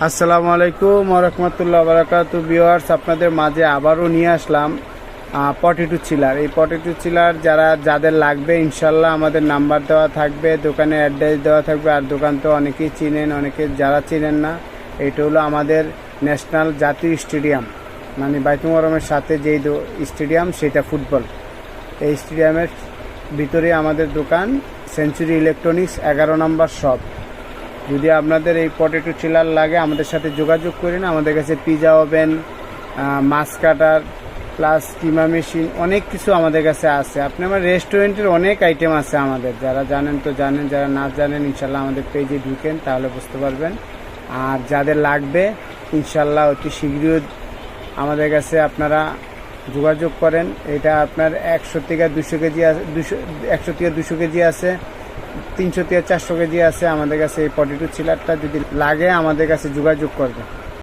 আসসালামু আলাইকুম ওয়া রাহমাতুল্লাহি ওয়া বারাকাতুহু। ভিউয়ার্স, আপনাদের মাঝে আবারও নিয়ে আসলাম পটেটো চিলার। এই পটেটো চিলার যাদের লাগবে ইনশাল্লাহ আমাদের নাম্বার দেওয়া থাকবে, দোকানের অ্যাড্রেস দেওয়া থাকবে। আর দোকান তো অনেকেই চিনেন, অনেকে যারা চিনেন না, এটা হলো আমাদের ন্যাশনাল জাতীয় স্টেডিয়াম, মানে বাইতুল মোকাররমের সাথে যেই স্টেডিয়াম সেটা ফুটবল। এই স্টেডিয়ামের ভিতরে আমাদের দোকান সেঞ্চুরি ইলেকট্রনিক্স 11 নম্বর শপ। যদি আপনাদের এই পটেটো চিলার লাগে আমাদের সাথে যোগাযোগ করেন। আমাদের কাছে পিজা ওভেন, মাছ কাটার প্লাস কিমা মেশিন অনেক কিছু আমাদের কাছে আছে। আপনি আমার রেস্টুরেন্টের অনেক আইটেম আছে আমাদের, যারা জানেন তো জানেন, যারা না জানেন ইনশাল্লাহ আমাদের পেজে ঢুকেন তাহলে বুঝতে পারবেন। আর যাদের লাগবে ইনশাল্লাহ অতি শীঘ্রই আমাদের কাছে আপনারা যোগাযোগ করেন। এটা আপনার 100 থেকে 200 কেজি আছে, 100 থেকে 200 কেজি আছে, 300 থেকে 400 কেজি আছে। আমাদের কাছে এই পটেটো চিলারটা যদি লাগে আমাদের কাছে যোগাযোগ করবে।